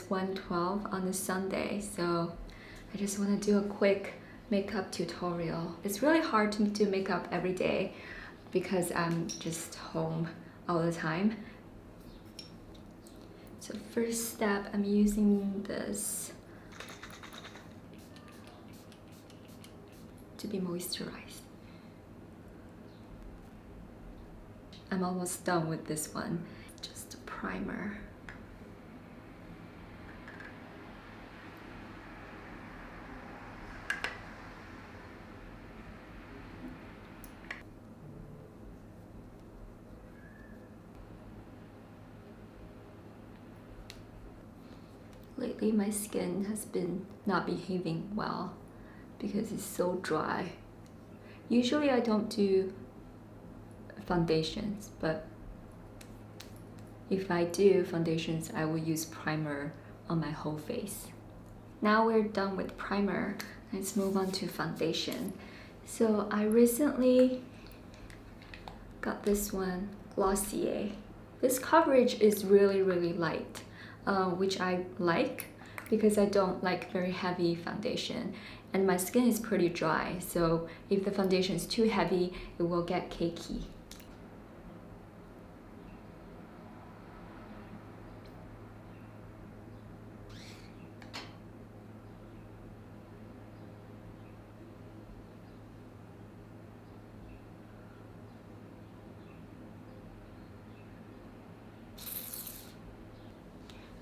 1:12 on a Sunday, so I just want to do a quick makeup tutorial. It's really hard to do makeup every day because I'm just home all the time. So first step, I'm using this to be moisturized. I'm almost done with this one. Just a primer. Lately my skin has been not behaving well because it's so dry. Usually I don't do foundations, but if I do foundations, I will use primer on my whole face. Now we're done with primer, let's move on to foundation. So I recently got this one, Glossier. This coverage is really light, which I like because I don't like very heavy foundation. And my skin is pretty dry, so if the foundation is too heavy, it will get cakey.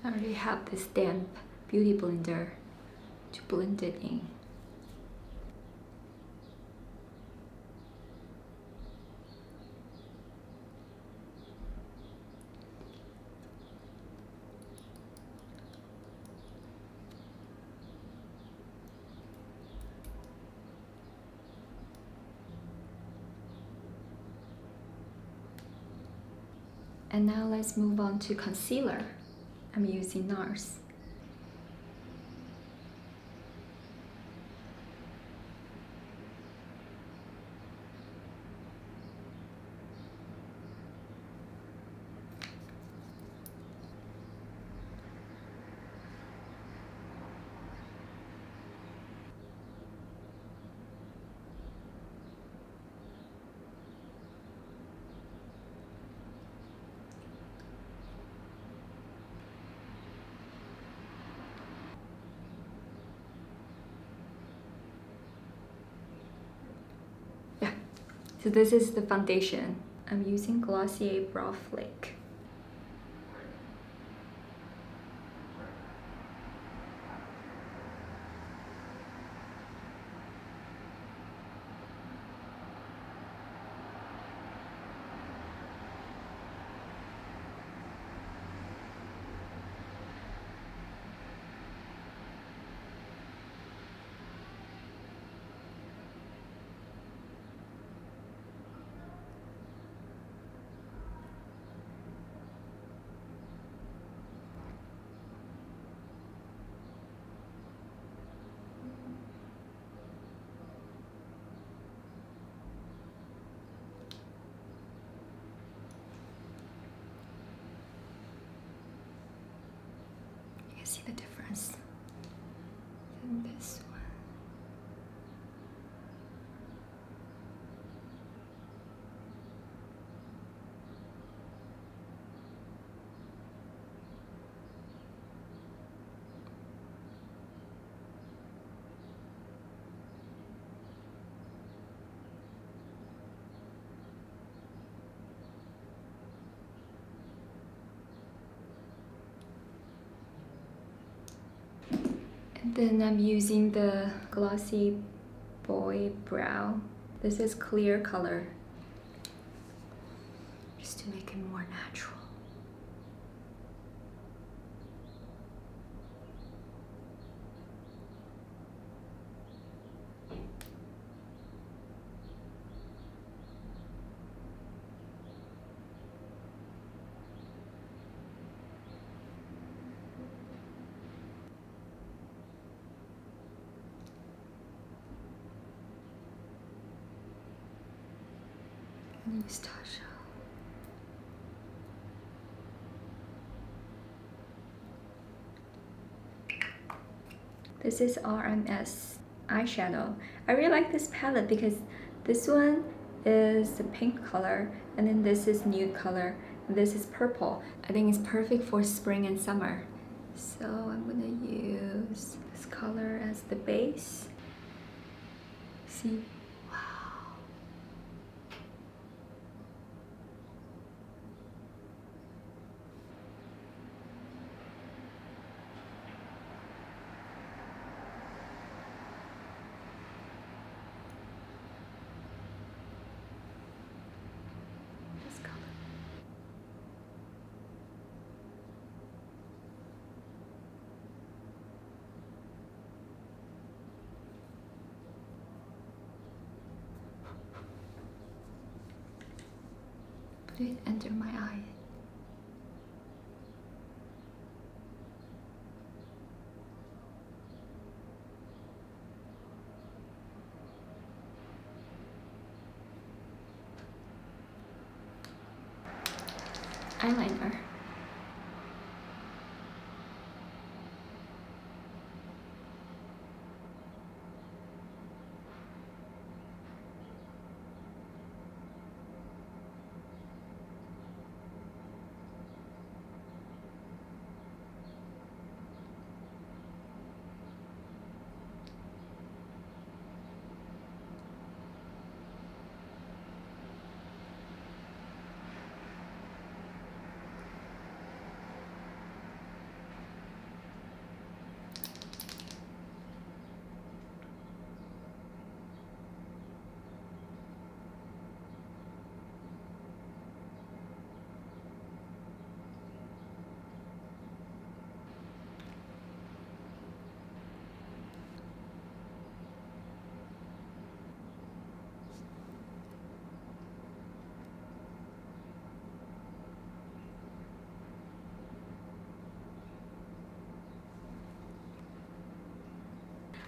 I already have this damp beauty blender to blend it in. And now let's move on to concealer. I'm using Nars. So this is the foundation. I'm using Glossier Brow Flake. See the difference in this one. Then I'm using the Glossy Boy Brow. This is clear color, just to make it more natural. Use TATCHA. This is RMS eyeshadow. I really like this palette because this one is the pink color, and then this is nude color, and this is purple. I think it's perfect for spring and summer. So I'm gonna use this color as the base. See? Wow. This color. Put it under my eye. Eyeliner.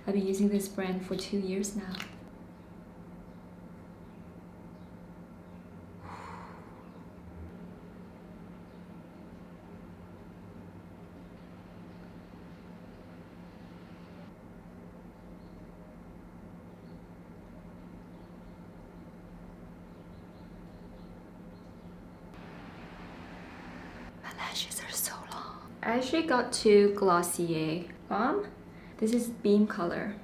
I've been using this brand for 2 years now. My lashes are so long. I actually got 2 Glossier Balm. This is beam color.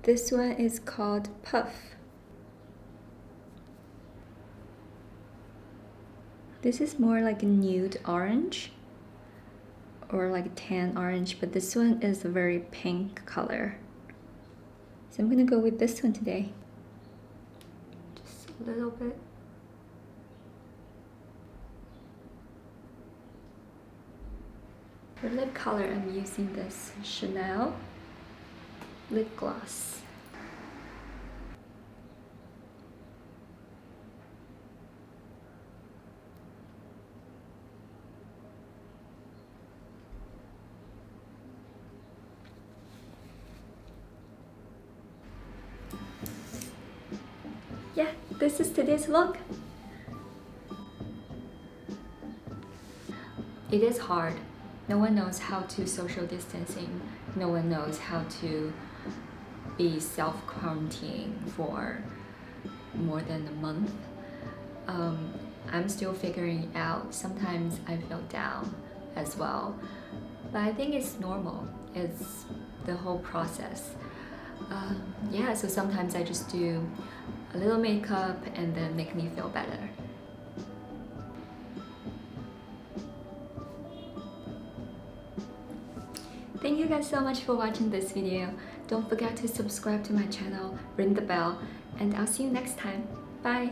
This one is called Puff. This is more like a nude orange or like a tan orange, but this one is a very pink color. So I'm gonna go with this one today. Just a little bit. For lip color, I'm using this Chanel lip gloss. Yeah, this is today's look. It is hard. No one knows how to social distancing. No one knows how to be self-quarantining for more than a month. I'm still figuring it out. Sometimes I feel down as well. But I think it's normal. It's the whole process. Yeah, so sometimes I just do a little makeup and then make me feel better. Thank you guys so much for watching this video. Don't forget to subscribe to my channel, ring the bell, and I'll see you next time. Bye!